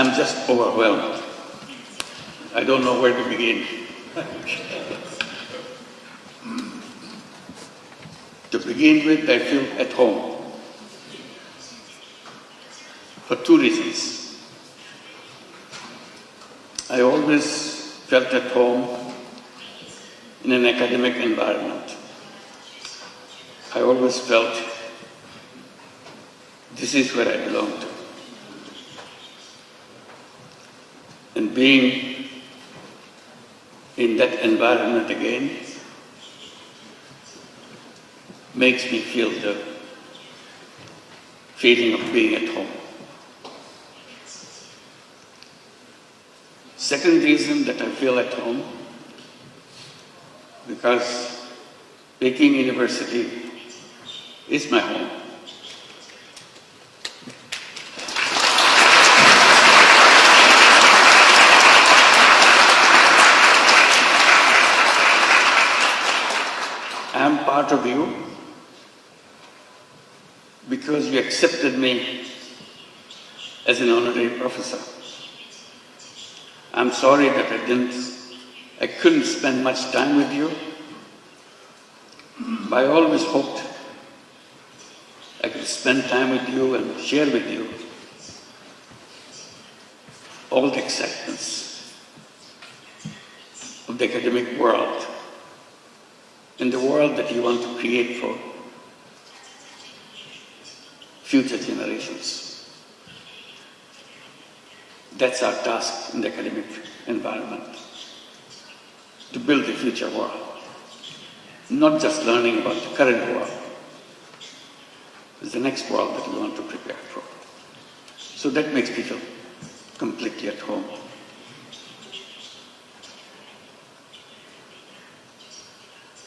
I'm just overwhelmed. I don't know where to begin. To begin with, I feel at home for two reasons. I always felt at home in an academic environment. I always felt this is where I belong to. And being in that environment again makes me feel the feeling of being at home. Second reason that I feel at home, because Peking University is my home. I am part of you because you accepted me as an honorary professor. I'm sorry that I couldn't spend much time with you, but I always hoped I could spend time with you and share with you all the excitements of the academic world and the world that you want to create for future generations. That's our task in the academic environment, to build the future world, not just learning about the current world. It's the next world that we want to prepare for. So that makes me feel completely at home.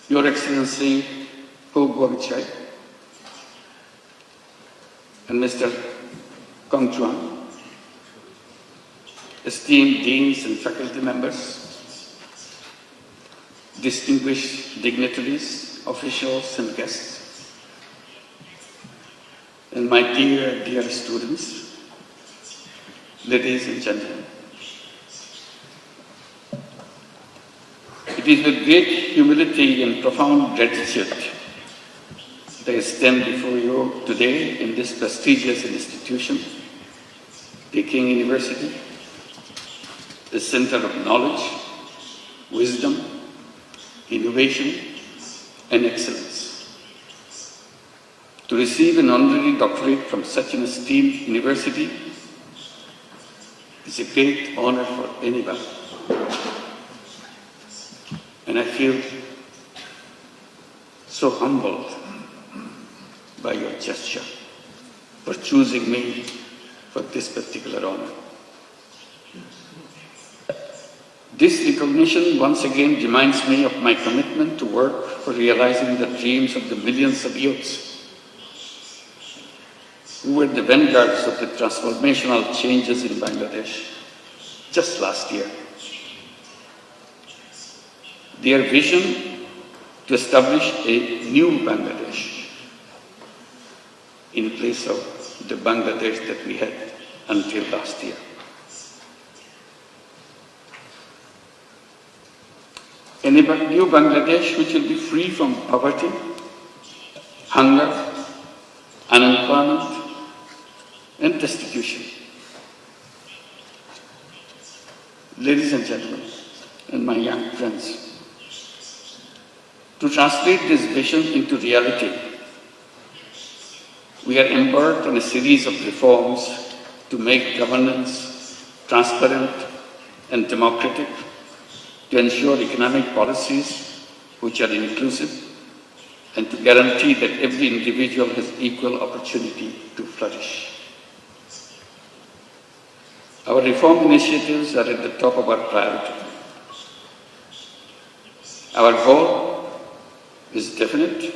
Your Excellency, Ho Guangchai, and Mr. Kong Chuan, esteemed deans and faculty members, distinguished dignitaries, officials and guests, and my dear, dear students, ladies and gentlemen. It is with great humility and profound gratitude that I stand before you today in this prestigious institution, Peking University, the center of knowledge, wisdom, innovation, and excellence. To receive an honorary doctorate from such an esteemed university is a great honor for anyone. And I feel so humbled by your gesture for choosing me for this particular honor. This recognition once again reminds me of my commitment to work for realizing the dreams of the millions of youths who were the vanguards of the transformational changes in Bangladesh just last year. Their vision to establish a new Bangladesh in place of the Bangladesh that we had until last year. A new Bangladesh which will be free from poverty, hunger, unemployment, and destitution. Ladies and gentlemen, and my young friends, to translate this vision into reality, we are embarked on a series of reforms to make governance transparent and democratic, to ensure economic policies which are inclusive, and to guarantee that every individual has equal opportunity to flourish. Our reform initiatives are at the top of our priority. Our goal is definite.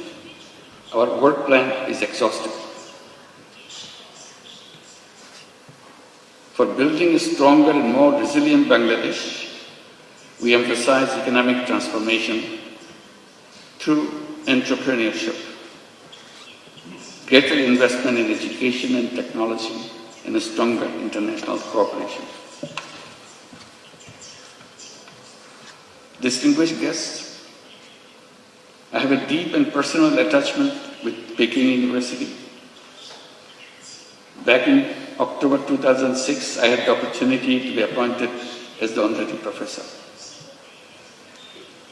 Our work plan is exhaustive. For building a stronger and more resilient Bangladesh, we emphasize economic transformation through entrepreneurship, greater investment in education and technology, and a stronger international cooperation. Distinguished guests, I have a deep and personal attachment with Peking University. Back in October 2006, I had the opportunity to be appointed as the honorary professor.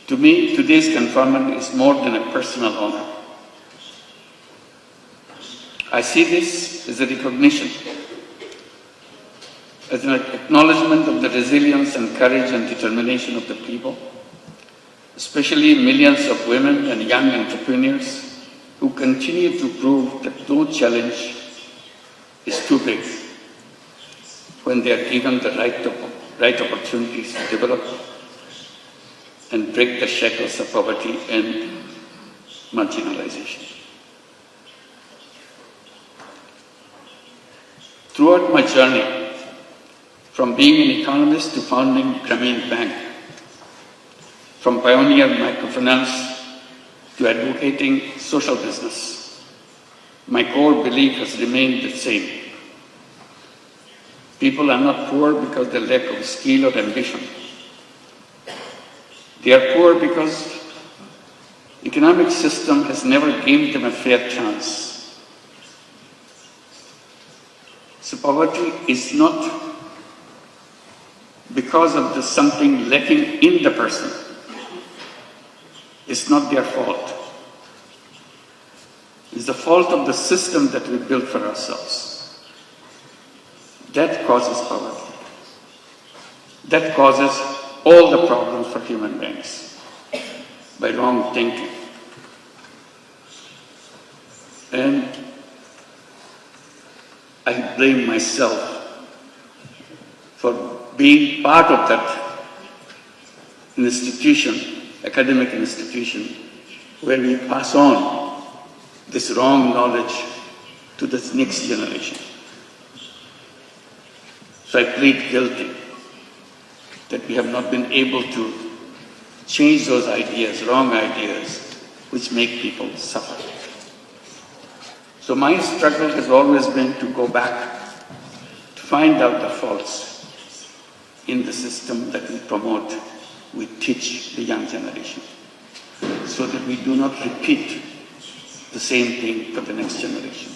To me, today's conferment is more than a personal honor. I see this as a recognition, as an acknowledgement of the resilience and courage and determination of the people, especially millions of women and young entrepreneurs who continue to prove that no challenge is too big when they are given the right opportunities to develop and break the shackles of poverty and marginalization. Throughout my journey, from being an economist to founding Grameen Bank, from pioneer microfinance to advocating social business, my core belief has remained the same. People are not poor because they lack of skill or ambition. They are poor because the economic system has never given them a fair chance. So poverty is not because of something lacking in the person. It's not their fault. It's the fault of the system that we built for ourselves. That causes poverty. That causes all the problems for human beings by wrong thinking. And I blame myself for being part of that institution, academic institution, where we pass on this wrong knowledge to the next generation. So I plead guilty that we have not been able to change those ideas, wrong ideas, which make people suffer. So my struggle has always been to go back, to find out the faults in the system that we promote, we teach the young generation, so that we do not repeat the same thing for the next generation.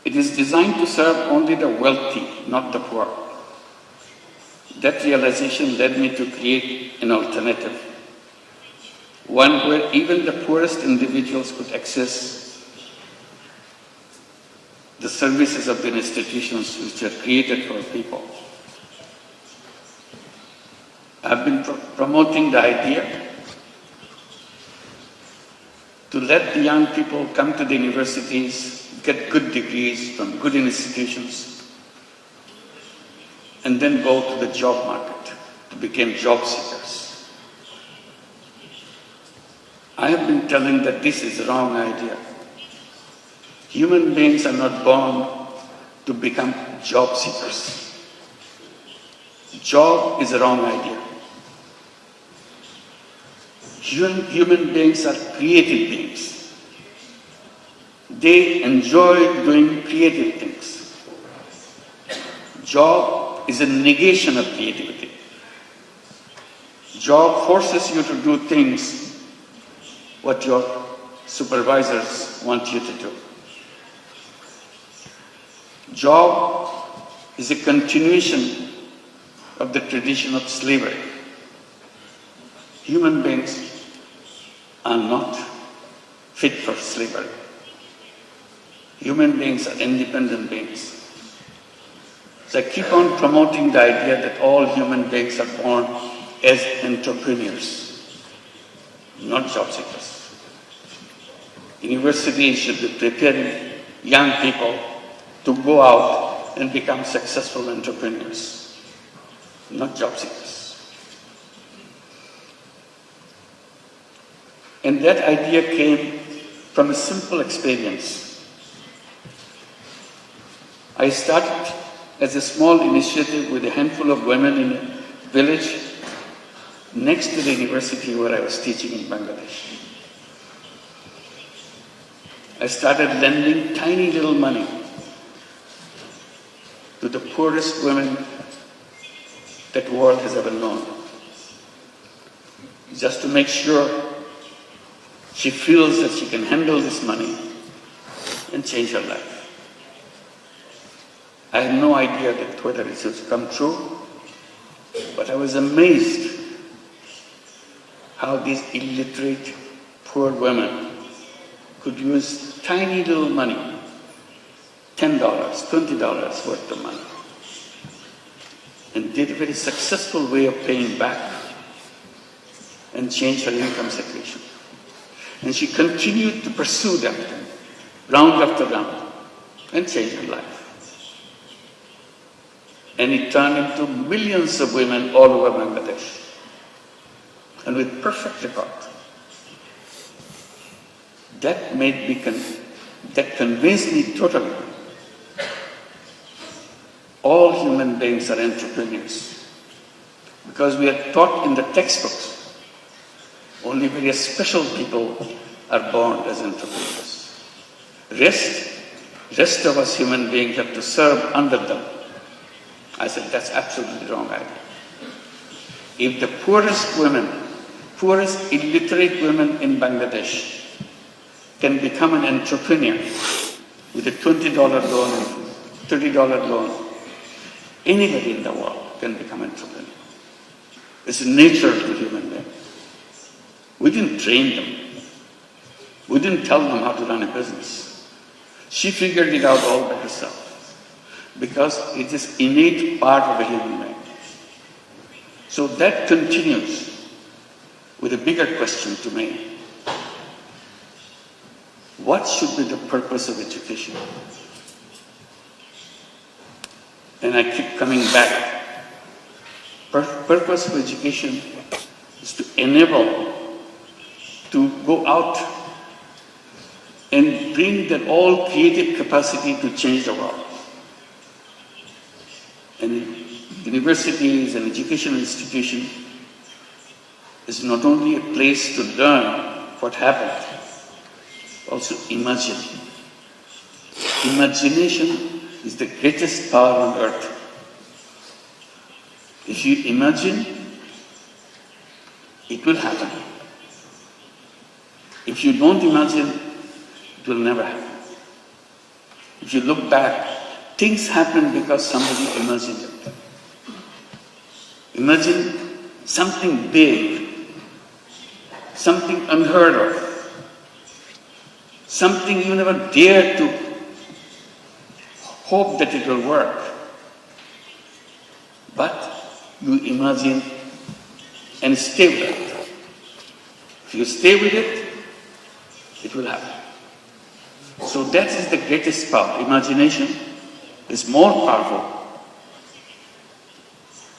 It is designed to serve only the wealthy, not the poor. That realization led me to create an alternative, one where even the poorest individuals could access the services of the institutions which are created for people. I've been promoting the idea to let the young people come to the universities, get good degrees from good institutions, and then go to the job market to become job seekers. I have been telling that this is a wrong idea. Human beings are not born to become job seekers. Job is a wrong idea. Human beings are creative beings. They enjoy doing creative things. Job is a negation of creativity. Job forces you to do things what your supervisors want you to do. Job is a continuation of the tradition of slavery. Human beings are not fit for slavery. Human beings are independent beings. So I keep on promoting the idea that all human beings are born as entrepreneurs, not job seekers. Universities should be preparing young people to go out and become successful entrepreneurs, not job seekers. And that idea came from a simple experience. I started as a small initiative with a handful of women in a village next to the university where I was teaching in Bangladesh. I started lending tiny little money to the poorest women that the world has ever known, just to make sure she feels that she can handle this money and change her life. I had no idea that whether it would come true, but I was amazed how these illiterate, poor women could use tiny little money, $10, $20 worth of money, and did a very successful way of paying back and change her income situation. And she continued to pursue that round after round and change her life. And it turned into millions of women all over Bangladesh, and with perfect record. That made me, that convinced me totally. All human beings are entrepreneurs, because we are taught in the textbooks, only very special people are born as entrepreneurs. Rest of us human beings have to serve under them. I said, that's absolutely the wrong idea. If the poorest illiterate women in Bangladesh can become an entrepreneur with a $20 loan and $30 loan, anybody in the world can become an entrepreneur. It's natural to human beings. We didn't train them. We didn't tell them how to run a business. She figured it out all by herself, because it is innate part of a human being. So that continues with a bigger question to me. What should be the purpose of education? And I keep coming back. Purpose of education is to enable to go out and bring that all creative capacity to change the world. And universities and educational institution is not only a place to learn what happened, also imagine. Imagination is the greatest power on earth. If you imagine, it will happen. If you don't imagine, it will never happen. If you look back, things happen because somebody imagined it. Imagine something big, something unheard of, something you never dared to hope that it will work. But you imagine and stay with it. If you stay with it, it will happen. So that is the greatest power. Imagination is more powerful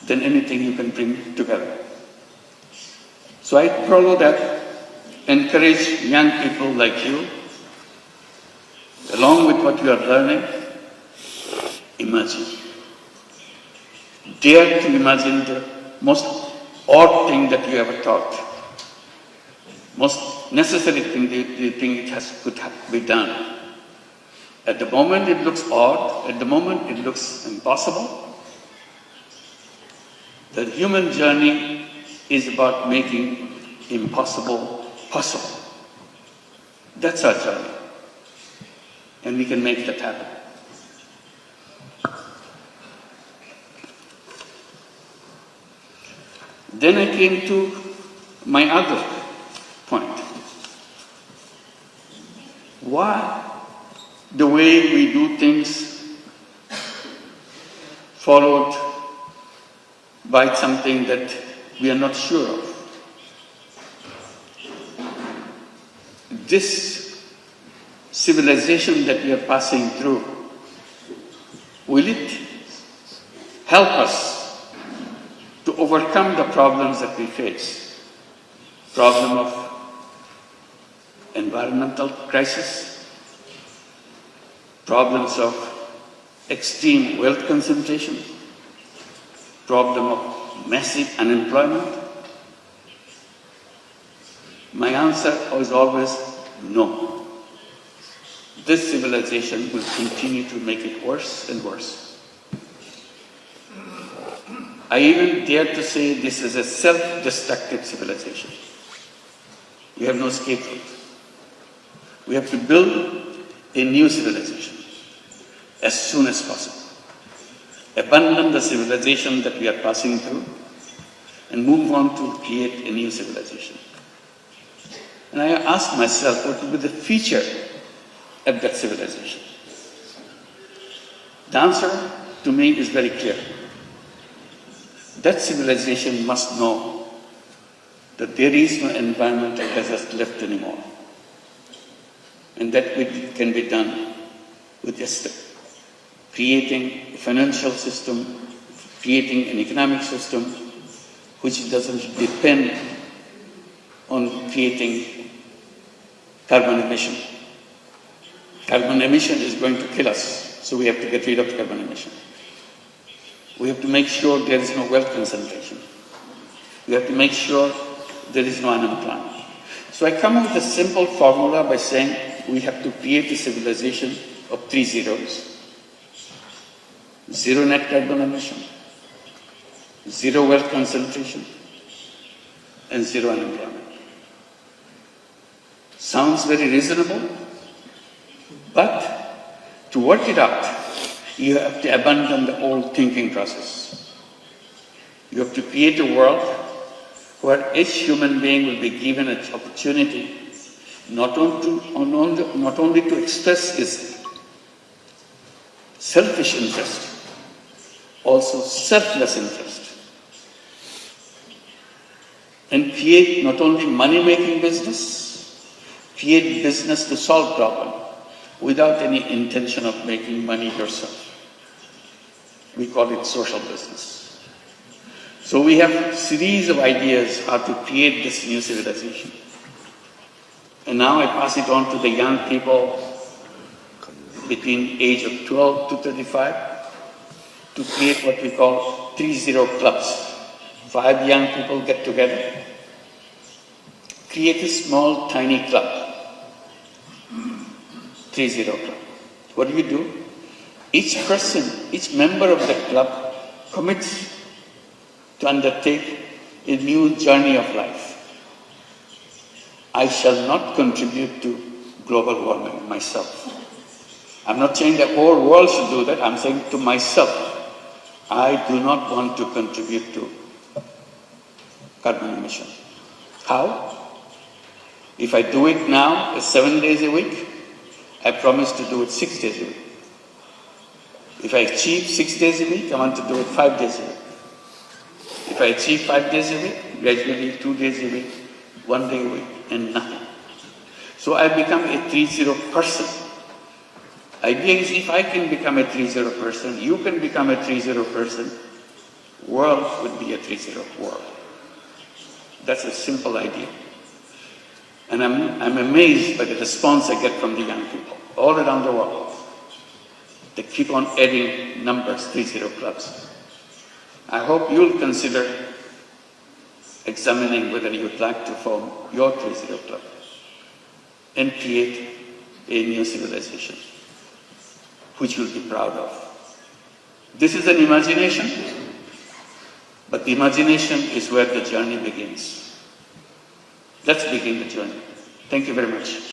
than anything you can bring together. So I follow that, encourage young people like you, along with what you are learning, imagine. Dare to imagine the most odd thing that you ever thought, most necessary thing you think could be done. At the moment it looks odd, at the moment it looks impossible. The human journey is about making impossible possible. That's our journey. And we can make that happen. Then I came to my other point. Why the way we do things followed by something that we are not sure of? This civilization that we are passing through, will it help us to overcome the problems that we face? Problem of environmental crisis, problems of extreme wealth concentration, problem of massive unemployment, My answer was always no. This civilization will continue to make it worse and worse. I even dare to say this is a self-destructive civilization. We have no scapegoat. We have to build a new civilization as soon as possible. Abandon the civilization that we are passing through and move on to create a new civilization. And I asked myself, what will be the feature of that civilization? The answer to me is very clear. That civilization must know that there is no environmental hazard left anymore. And that can be done with just creating a financial system, creating an economic system which doesn't depend on creating carbon emission. Carbon emission is going to kill us, so we have to get rid of carbon emission. We have to make sure there is no wealth concentration. We have to make sure there is no unemployment. So I come up with a simple formula by saying we have to create a civilization of 3 zeros. 0 net carbon emission, 0 wealth concentration, and 0 unemployment. Sounds very reasonable, but to work it out, you have to abandon the old thinking process. You have to create a world where each human being will be given an opportunity not only to express his selfish interest, also selfless interest, and create not only money-making business, create business to solve problems without any intention of making money yourself. We call it social business. So we have a series of ideas how to create this new civilization. And now I pass it on to the young people between age of 12 to 35 to create what we call 3-0 clubs. 5 young people get together, create a small, tiny club. 3-0 club. What do? Each person, each member of the club commits to undertake a new journey of life. I shall not contribute to global warming myself. I'm not saying the whole world should do that. I'm saying to myself, I do not want to contribute to carbon emission. How? If I do it now, 7 days a week, I promise to do it 6 days a week. If I achieve 6 days a week, I want to do it 5 days a week. If I achieve 5 days a week, gradually 2 days a week, 1 day a week, and nothing. So I become a 3-0 person. Idea is if I can become a 3-0 person, you can become a 3-0 person, world would be a 3-0 world. That's a simple idea. And I'm amazed by the response I get from the young people all around the world. They keep on adding numbers, 3-0 clubs. I hope you'll consider examining whether you'd like to form your 3-0 club and create a new civilization, which you'll be proud of. This is an imagination, but the imagination is where the journey begins. Let's begin the journey. Thank you very much.